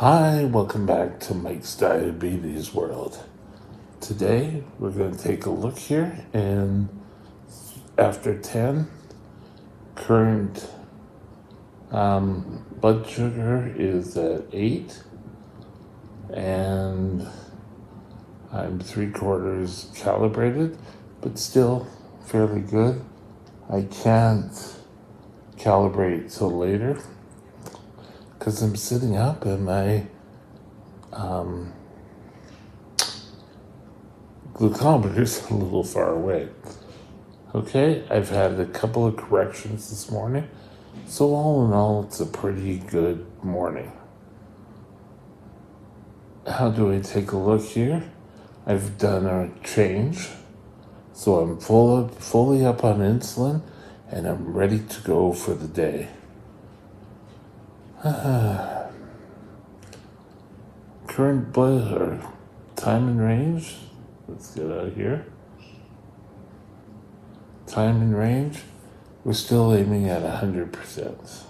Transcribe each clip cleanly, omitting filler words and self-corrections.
Hi, welcome back to Mike's Diabetes World. Today we're going to take a look here, and after 10, current blood sugar is at 8, and I'm 3/4 calibrated, but still fairly good. I can't calibrate till later because I'm sitting up and my glucometer's a little far away. Okay, I've had a couple of corrections this morning, so all in all, it's a pretty good morning. How do I take a look here? I've done a change, so I'm fully up on insulin, and I'm ready to go for the day. Current blood or time and range. Let's get out of here. Time and range. We're still aiming at 100%.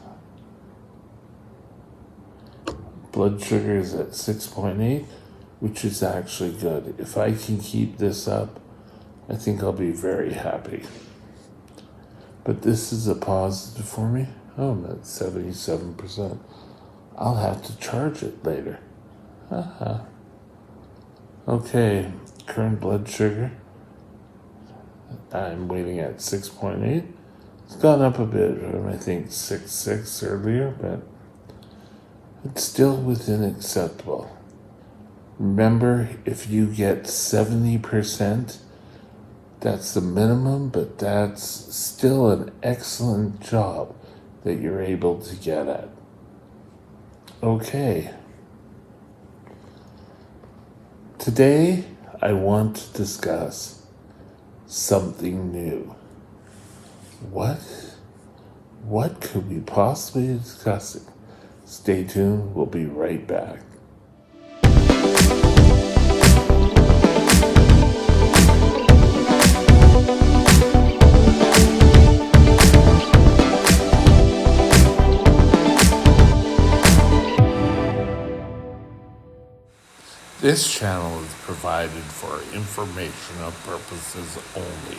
Blood sugar is at 6.8, which is actually good. If I can keep this up, I think I'll be very happy. But this is a positive for me. Oh, I'm at 77%. I'll have to charge it later. Okay, current blood sugar. I'm waiting at 6.8. It's gone up a bit from, I think, 6.6 earlier, but it's still within acceptable. Remember, if you get 70%, that's the minimum, but that's still an excellent job that you're able to get at. Okay. Today, I want to discuss something new. What could we possibly be discussing? Stay tuned, we'll be right back. This channel is provided for informational purposes only.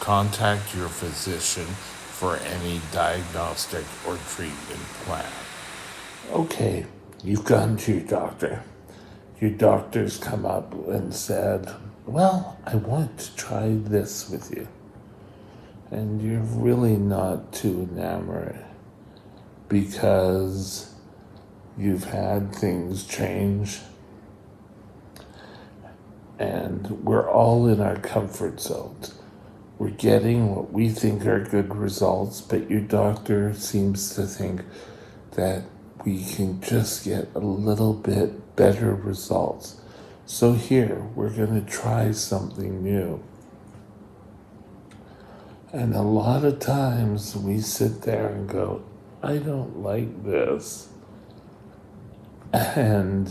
Contact your physician for any diagnostic or treatment plan. Okay, you've gone to your doctor. Your doctor's come up and said, well, I want to try this with you. And you're really not too enamored because you've had things change. And we're all in our comfort zones. We're getting what we think are good results, but your doctor seems to think that we can just get a little bit better results. So here, we're going to try something new. And a lot of times we sit there and go, I don't like this. And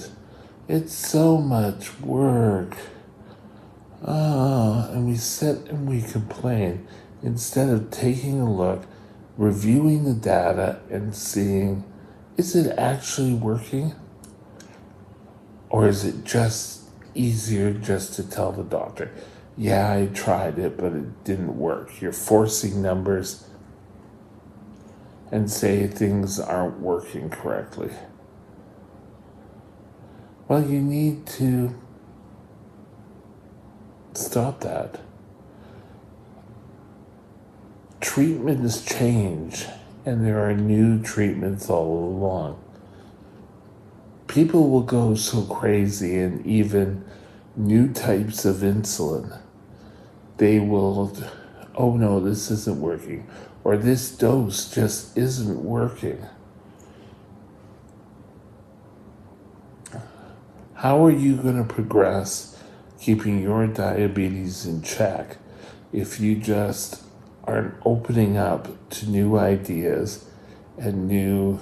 it's so much work. And we sit and we complain instead of taking a look, reviewing the data and seeing, is it actually working? Or is it just easier just to tell the doctor, yeah, I tried it, but it didn't work. You're forcing numbers and say things aren't working correctly. Well, you need to stop that. Treatments change, and there are new treatments all along. People will go so crazy, and even new types of insulin, they will, oh no, this isn't working, or this dose just isn't working. How are you going to progress keeping your diabetes in check if you just aren't opening up to new ideas and new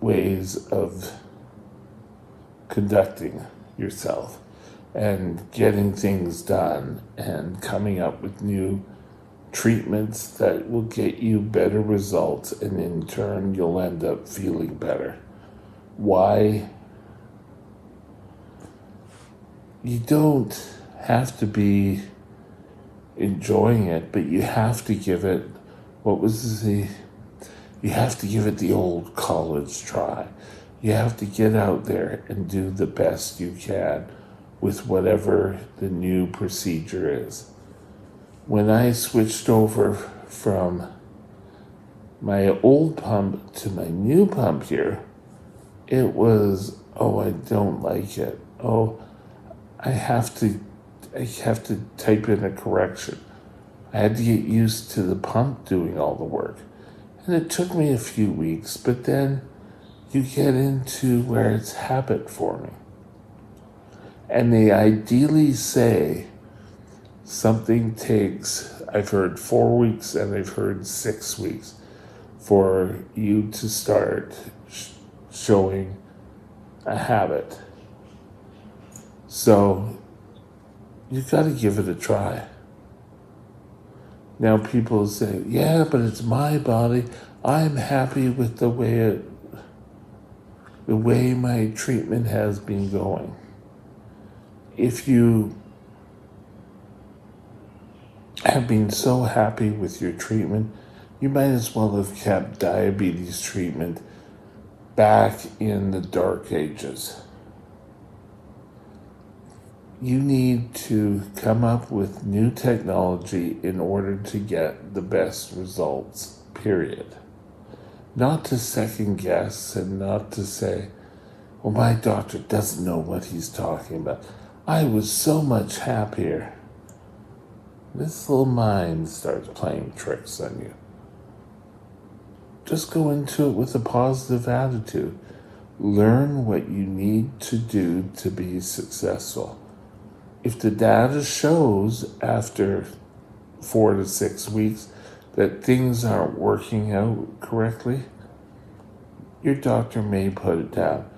ways of conducting yourself and getting things done and coming up with new treatments that will get you better results, and in turn you'll end up feeling better? why you don't have to be enjoying it, but you have to give it, you have to give it the old college try. You have to get out there and do the best you can with whatever the new procedure is. When I switched over from my old pump to my new pump here, it was, oh, I don't like it. Oh, I have to type in a correction. I had to get used to the pump doing all the work. And it took me a few weeks, but then you get into where it's habit forming. And they ideally say something takes, I've heard 4 weeks and I've heard 6 weeks for you to start showing a habit. So you've got to give it a try. Now people say, yeah, but it's my body. I'm happy with the way my treatment has been going. If you have been so happy with your treatment, you might as well have kept diabetes treatment back in the dark ages. You need to come up with new technology in order to get the best results, period. Not to second guess and not to say, well, my doctor doesn't know what he's talking about. I was so much happier. This little mind starts playing tricks on you. Just go into it with a positive attitude. Learn what you need to do to be successful. If the data shows after 4 to 6 weeks that things aren't working out correctly, your doctor may put it down.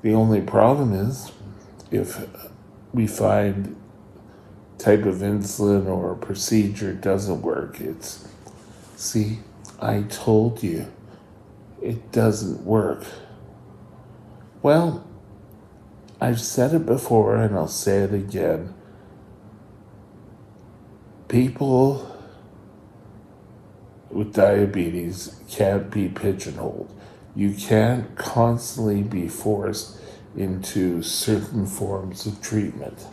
The only problem is if we find type of insulin or procedure doesn't work, it's, see, I told you it doesn't work. Well, I've said it before and I'll say it again. People with diabetes can't be pigeonholed. You can't constantly be forced into certain forms of treatment.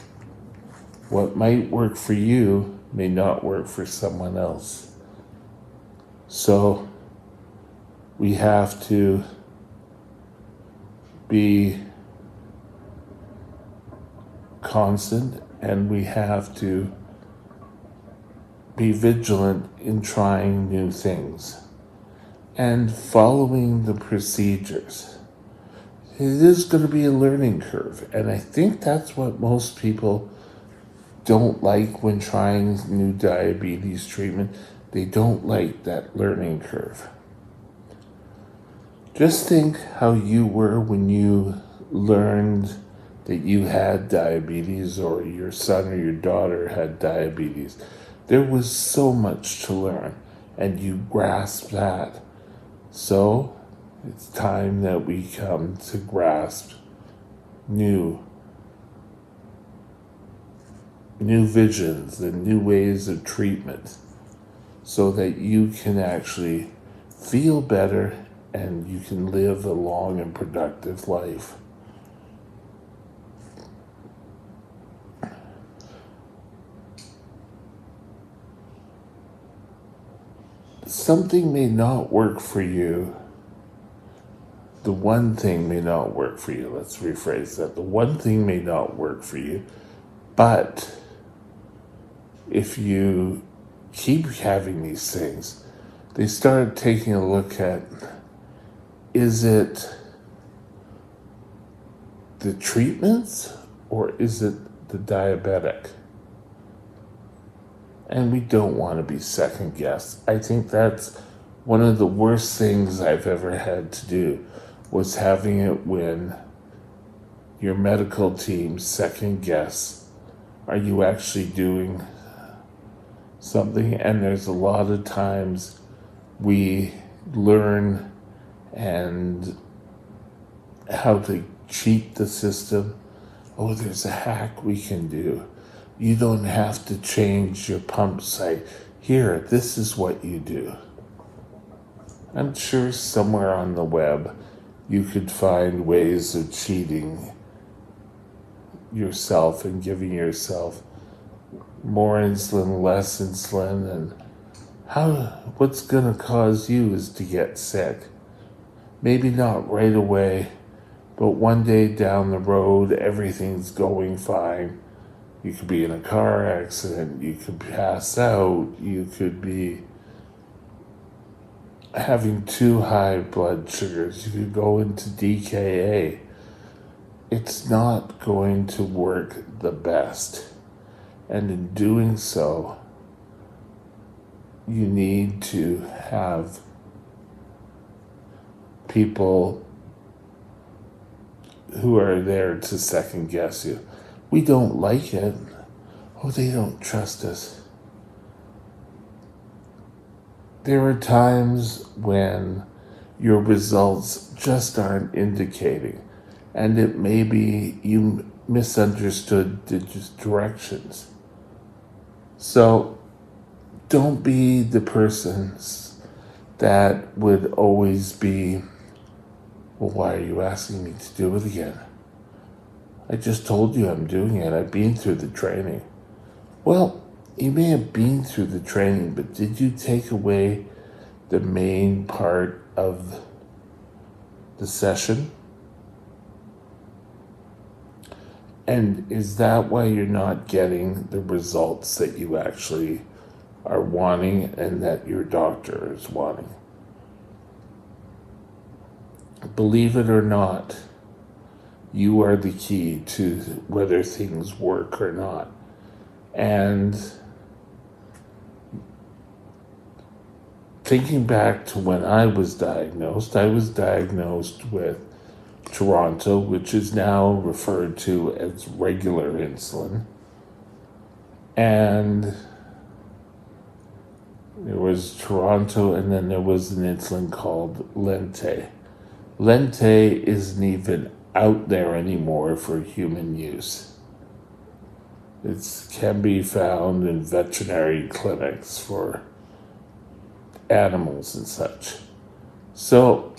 What might work for you may not work for someone else. So we have to be constant and we have to be vigilant in trying new things and following the procedures. It is going to be a learning curve, and I think that's what most people don't like when trying new diabetes treatment. They don't like that learning curve. Just think how you were when you learned that you had diabetes or your son or your daughter had diabetes. There was so much to learn and you grasped that. So it's time that we come to grasp new visions and new ways of treatment so that you can actually feel better and you can live a long and productive life. Something may not work for you. The one thing may not work for you. Let's rephrase that. The one thing may not work for you, but if you keep having these things, they start taking a look at, is it the treatments or is it the diabetic? And we don't want to be second guessed. I think that's one of the worst things I've ever had to do, was having it when your medical team second guess, are you actually doing something? And there's a lot of times we learn and how to cheat the system. Oh, there's a hack we can do. You don't have to change your pump site. Here, this is what you do. I'm sure somewhere on the web you could find ways of cheating yourself and giving yourself more insulin, less insulin, and what's going to cause you is to get sick. Maybe not right away, but one day down the road, everything's going fine. You could be in a car accident, you could pass out, you could be having too high blood sugars, you could go into DKA. It's not going to work the best. And in doing so, you need to have people who are there to second guess you. We don't like it. Oh, they don't trust us. There are times when your results just aren't indicating, and it may be you misunderstood the directions. So don't be the person that would always be, well, why are you asking me to do it again? I just told you I'm doing it. I've been through the training. Well, you may have been through the training, but did you take away the main part of the session? And is that why you're not getting the results that you actually are wanting and that your doctor is wanting? Believe it or not, you are the key to whether things work or not. And thinking back to when I was diagnosed with Toronto, which is now referred to as regular insulin. And there was Toronto, and then there was an insulin called Lente. Lente isn't even out there anymore for human use. It can be found in veterinary clinics for animals and such. So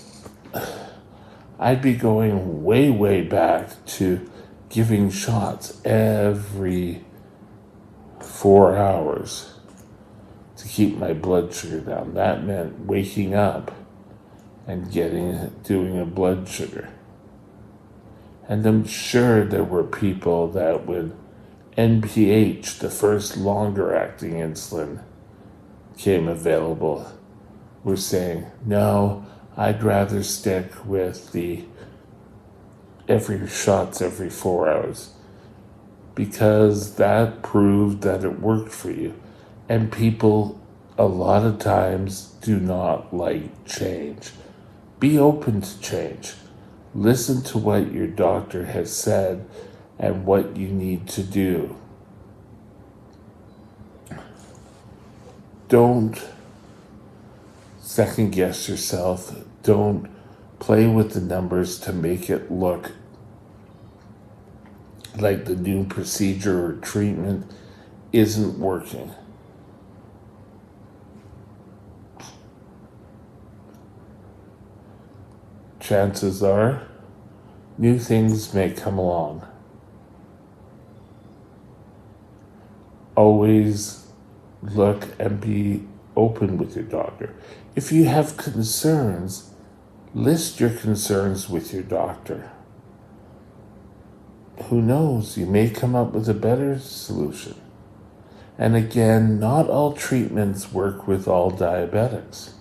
I'd be going way, way back to giving shots every 4 hours to keep my blood sugar down. That meant waking up and doing a blood sugar. And I'm sure there were people that when NPH, the first longer acting insulin, came available, were saying, no, I'd rather stick with the shots every 4 hours, because that proved that it worked for you. And people a lot of times do not like change. Be open to change. Listen to what your doctor has said and what you need to do. Don't second guess yourself. Don't play with the numbers to make it look like the new procedure or treatment isn't working. Chances are, new things may come along. Always look and be open with your doctor. If you have concerns, list your concerns with your doctor. Who knows, you may come up with a better solution. And again, not all treatments work with all diabetics.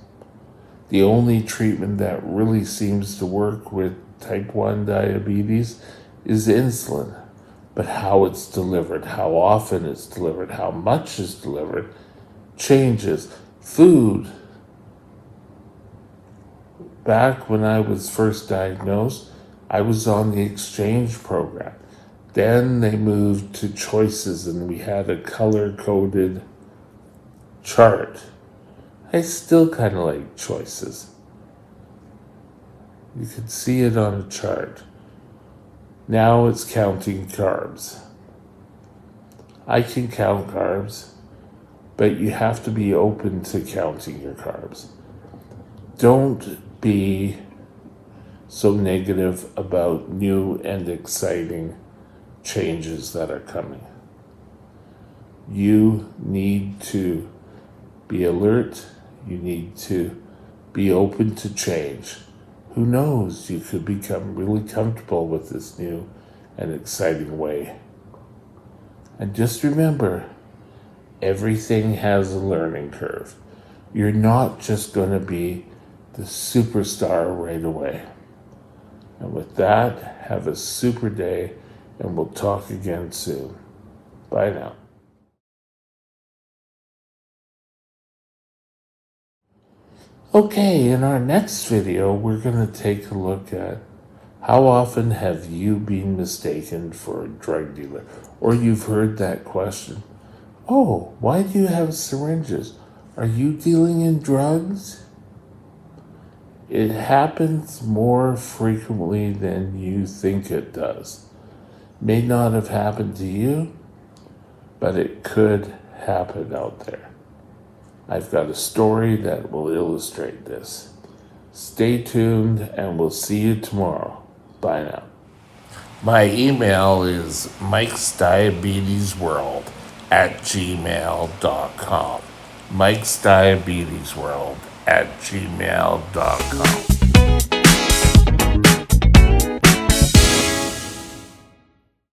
The only treatment that really seems to work with type 1 diabetes is insulin. But how it's delivered, how often it's delivered, how much is delivered, changes. Food. Back when I was first diagnosed, I was on the exchange program. Then they moved to choices and we had a color-coded chart. I still kind of like choices. You can see it on a chart. Now it's counting carbs. I can count carbs, but you have to be open to counting your carbs. Don't be so negative about new and exciting changes that are coming. You need to be alert. You need to be open to change. Who knows, you could become really comfortable with this new and exciting way. And just remember, everything has a learning curve. You're not just going to be the superstar right away. And with that, have a super day, and we'll talk again soon. Bye now. Okay, in our next video, we're going to take a look at how often have you been mistaken for a drug dealer? Or you've heard that question. Oh, why do you have syringes? Are you dealing in drugs? It happens more frequently than you think it does. May not have happened to you, but it could happen out there. I've got a story that will illustrate this. Stay tuned, and we'll see you tomorrow. Bye now. My email is mikesdiabetesworld@gmail.com. mikesdiabetesworld@gmail.com.